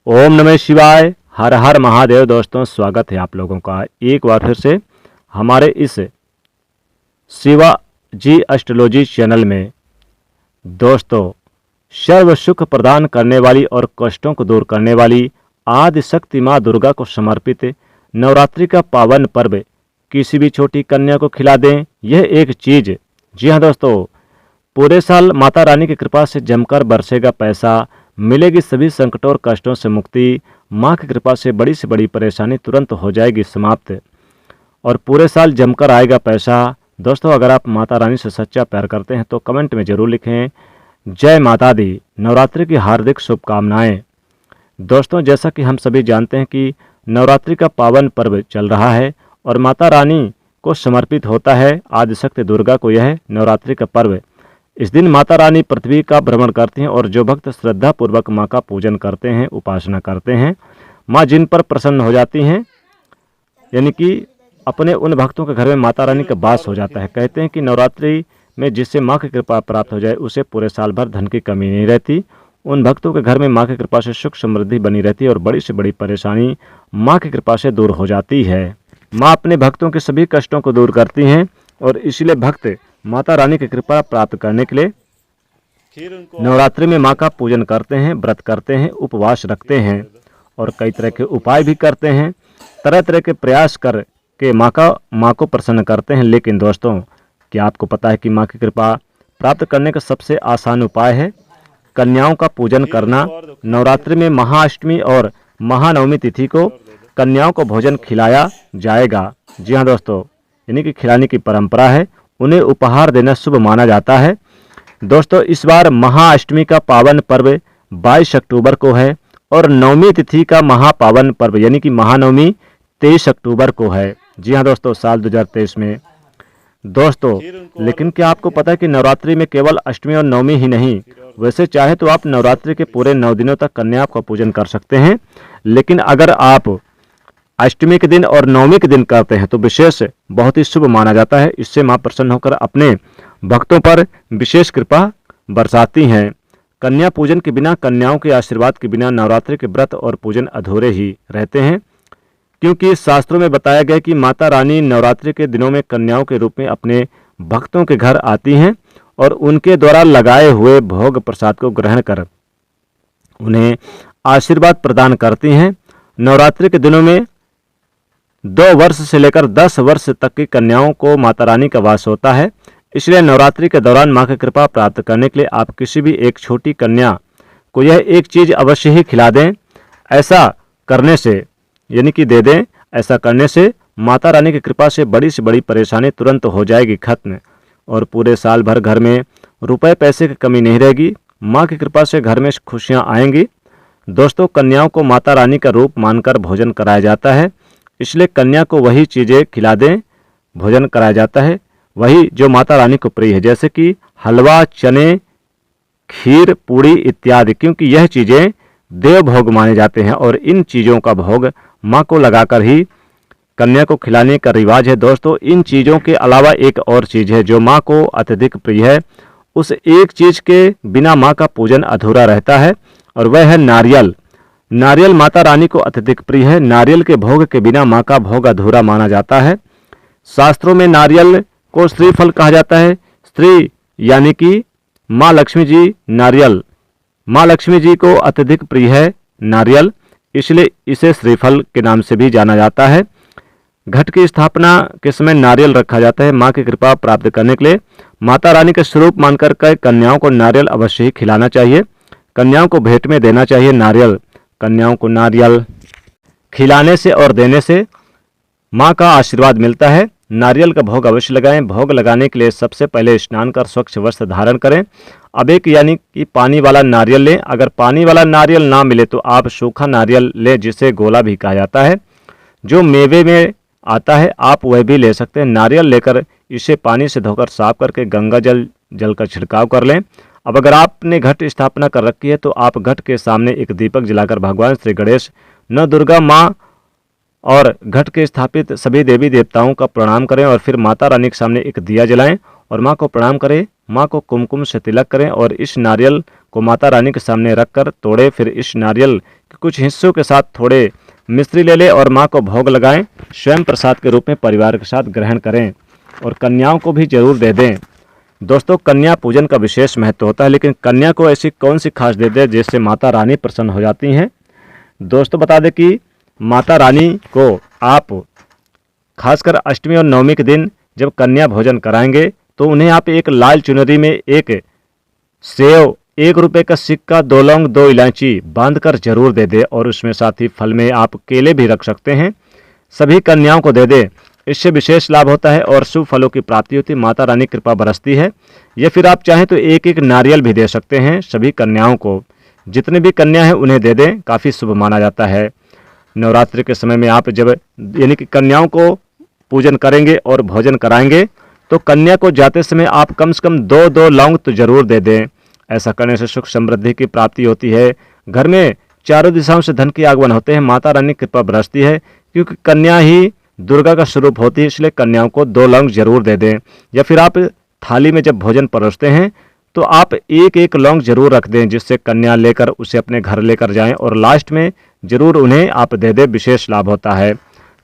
ओम नमः शिवाय। हर हर महादेव। दोस्तों, स्वागत है आप लोगों का एक बार फिर से हमारे इस शिवाजी एस्ट्रोलॉजी चैनल में। दोस्तों, सर्व सुख प्रदान करने वाली और कष्टों को दूर करने वाली आदि शक्ति माँ दुर्गा को समर्पित नवरात्रि का पावन पर्व किसी भी छोटी कन्या को खिला दें, यह एक चीज़। जी हाँ दोस्तों, पूरे साल माता रानी की कृपा से जमकर बरसेगा पैसा, मिलेगी सभी संकटों और कष्टों से मुक्ति। माँ की कृपा से बड़ी परेशानी तुरंत हो जाएगी समाप्त और पूरे साल जमकर आएगा पैसा। दोस्तों, अगर आप माता रानी से सच्चा प्यार करते हैं तो कमेंट में ज़रूर लिखें जय माता दी। नवरात्रि की हार्दिक शुभकामनाएं। दोस्तों, जैसा कि हम सभी जानते हैं कि नवरात्रि का पावन पर्व चल रहा है और माता रानी को समर्पित होता है आदिशक्ति दुर्गा को यह नवरात्रि का पर्व। इस दिन माता रानी पृथ्वी का भ्रमण करती हैं और जो भक्त श्रद्धा पूर्वक माँ का पूजन करते हैं, उपासना करते हैं, माँ जिन पर प्रसन्न हो जाती हैं, यानी कि अपने उन भक्तों के घर में माता रानी का वास हो जाता है। कहते हैं कि नवरात्रि में जिससे माँ की कृपा प्राप्त हो जाए उसे पूरे साल भर धन की कमी नहीं रहती। उन भक्तों के घर में माँ की कृपा से सुख समृद्धि बनी रहती है और बड़ी से बड़ी परेशानी माँ की कृपा से दूर हो जाती है। माँ अपने भक्तों के सभी कष्टों को दूर करती हैं और इसलिए भक्त माता रानी की कृपा प्राप्त करने के लिए नवरात्रि में माँ का पूजन करते हैं, व्रत करते हैं, उपवास रखते हैं और कई तरह के उपाय भी करते हैं। तरह तरह के प्रयास करके माँ को प्रसन्न करते हैं। लेकिन दोस्तों, क्या आपको पता है कि माँ की कृपा प्राप्त करने का सबसे आसान उपाय है कन्याओं का पूजन करना। नवरात्रि में महाअष्टमी और महानवमी तिथि को कन्याओं को भोजन खिलाया जाएगा। जी हाँ दोस्तों, यानी कि खिलाने की परंपरा है, उन्हें उपहार देना शुभ माना जाता है। दोस्तों, इस बार महाअष्टमी का पावन पर्व 22 अक्टूबर को है और नवमी तिथि का महापावन पर्व यानी कि महानवमी 23 अक्टूबर को है। जी हाँ दोस्तों, साल 2023 में। दोस्तों, लेकिन क्या आपको पता है कि नवरात्रि में केवल अष्टमी और नवमी ही नहीं, वैसे चाहे तो आप नवरात्रि के पूरे 9 दिनों तक कन्या का पूजन कर सकते हैं। लेकिन अगर आप अष्टमी के दिन और नवमी के दिन करते हैं तो विशेष बहुत ही शुभ माना जाता है। इससे माँ प्रसन्न होकर अपने भक्तों पर विशेष कृपा बरसाती हैं। कन्या पूजन के बिना, कन्याओं के आशीर्वाद के बिना नवरात्रि के व्रत और पूजन अधूरे ही रहते हैं, क्योंकि शास्त्रों में बताया गया कि माता रानी नवरात्रि के दिनों में कन्याओं के रूप में अपने भक्तों के घर आती हैं और उनके द्वारा लगाए हुए भोग प्रसाद को ग्रहण कर उन्हें आशीर्वाद प्रदान करती हैं। नवरात्रि के दिनों में 2 वर्ष से लेकर 10 वर्ष तक की कन्याओं को माता रानी का वास होता है। इसलिए नवरात्रि के दौरान माँ की कृपा प्राप्त करने के लिए आप किसी भी एक छोटी कन्या को यह एक चीज़ अवश्य ही खिला दें। ऐसा करने से, यानी कि दे दें, ऐसा करने से माता रानी की कृपा से बड़ी परेशानी तुरंत हो जाएगी खत्म और पूरे साल भर घर में रुपए पैसे की कमी नहीं रहेगी। माँ की कृपा से घर में खुशियाँ आएंगी। दोस्तों, कन्याओं को माता रानी का रूप मानकर भोजन कराया जाता है, इसलिए कन्या को वही चीज़ें खिला दें, भोजन कराया जाता है वही जो माता रानी को प्रिय है, जैसे कि हलवा, चने, खीर, पूड़ी इत्यादि, क्योंकि यह चीज़ें देव भोग माने जाते हैं और इन चीज़ों का भोग माँ को लगाकर ही कन्या को खिलाने का रिवाज है। दोस्तों, इन चीज़ों के अलावा एक और चीज़ है जो माँ को अत्यधिक प्रिय है। उस एक चीज़ के बिना माँ का पूजन अधूरा रहता है और वह है नारियल। नारियल माता रानी को अत्यधिक प्रिय है। नारियल के भोग के बिना माँ का भोग अधूरा माना जाता है। शास्त्रों में नारियल को श्रीफल कहा जाता है। श्री यानी कि माँ लक्ष्मी जी, नारियल माँ लक्ष्मी जी को अत्यधिक प्रिय है नारियल, इसलिए इसे श्रीफल के नाम से भी जाना जाता है। घट की स्थापना के समय नारियल रखा जाता है। माँ की कृपा प्राप्त करने के लिए माता रानी का स्वरूप मानकर कन्याओं को नारियल अवश्य ही खिलाना चाहिए। कन्याओं को भेंट में देना चाहिए नारियल। कन्याओं को नारियल खिलाने से और देने से माँ का आशीर्वाद मिलता है। नारियल का भोग अवश्य लगाएं। भोग लगाने के लिए सबसे पहले स्नान कर स्वच्छ वस्त्र धारण करें। अब एक यानी कि पानी वाला नारियल लें। अगर पानी वाला नारियल ना मिले तो आप सूखा नारियल लें, जिसे गोला भी कहा जाता है, जो मेवे में आता है, आप वह भी ले सकते हैं। नारियल लेकर इसे पानी से धोकर साफ करके गंगा जल का छिड़काव कर लें। अब अगर आपने घट स्थापना कर रखी है तो आप घट के सामने एक दीपक जलाकर भगवान श्री गणेश, नौ दुर्गा माँ और घट के स्थापित सभी देवी देवताओं का प्रणाम करें और फिर माता रानी के सामने एक दिया जलाएं और माँ को प्रणाम करें। माँ को कुमकुम से तिलक करें और इस नारियल को माता रानी के सामने रखकर तोड़े। फिर इस नारियल कि कुछ हिस्सों के साथ थोड़े मिश्री ले लें और माँ को भोग लगाएं, स्वयं प्रसाद के रूप में परिवार के साथ ग्रहण करें और कन्याओं को भी जरूर दे दें। दोस्तों, कन्या पूजन का विशेष महत्व होता है, लेकिन कन्या को ऐसी कौन सी खास दे दें जिससे माता रानी प्रसन्न हो जाती हैं। दोस्तों, बता दें कि माता रानी को आप खासकर अष्टमी और नवमी के दिन जब कन्या भोजन कराएंगे तो उन्हें आप एक लाल चुनरी में एक सेव, 1 रुपये का सिक्का, 2 लौंग, 2 इलायची बांधकर जरूर दे दे और उसमें साथ ही फल में आप केले भी रख सकते हैं। सभी कन्याओं को दे दे, इससे विशेष लाभ होता है और शुभ फलों की प्राप्ति होती है, माता रानी कृपा बरसती है। या फिर आप चाहें तो एक एक नारियल भी दे सकते हैं। सभी कन्याओं को, जितने भी कन्या हैं उन्हें दे दें, काफ़ी शुभ माना जाता है। नवरात्रि के समय में आप जब यानी कि कन्याओं को पूजन करेंगे और भोजन कराएंगे तो कन्या को जाते समय आप कम से कम 2-2 लौंग तो जरूर दे दें। ऐसा करने से सुख समृद्धि की प्राप्ति होती है, घर में चारों दिशाओं से धन के आगमन होते हैं, माता रानी कृपा बरसती है। क्योंकि कन्या ही दुर्गा का स्वरूप होती है, इसलिए कन्याओं को 2 लौंग जरूर दे दें। या फिर आप थाली में जब भोजन परोसते हैं तो आप एक एक लौंग जरूर रख दें, जिससे कन्या लेकर उसे अपने घर लेकर जाएं और लास्ट में जरूर उन्हें आप दे दें, विशेष लाभ होता है।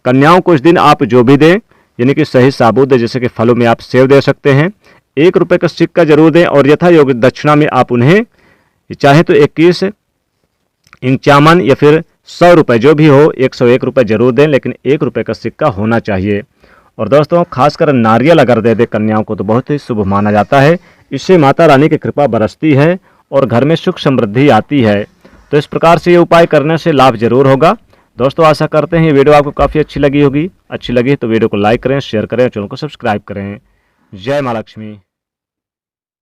कन्याओं को इस दिन आप जो भी दें यानी कि सही साबुत दें, जैसे कि फलों में आप सेव दे सकते हैं, 1 रुपये का सिक्का जरूर दें और यथा योग्य दक्षिणा में आप उन्हें चाहे तो 21 इंचामन या फिर 100 रुपये जो भी हो, 101 रुपये जरूर दें, लेकिन 1 रुपये का सिक्का होना चाहिए। और दोस्तों, खासकर नारियल अगर दे दे कन्याओं को तो बहुत ही शुभ माना जाता है, इससे माता रानी की कृपा बरसती है और घर में सुख समृद्धि आती है। तो इस प्रकार से ये उपाय करने से लाभ जरूर होगा। दोस्तों, आशा करते हैं ये वीडियो आपको काफ़ी अच्छी लगी होगी। अच्छी लगी तो वीडियो को लाइक करें, शेयर करें, चैनल को सब्सक्राइब करें। जय माँ लक्ष्मी।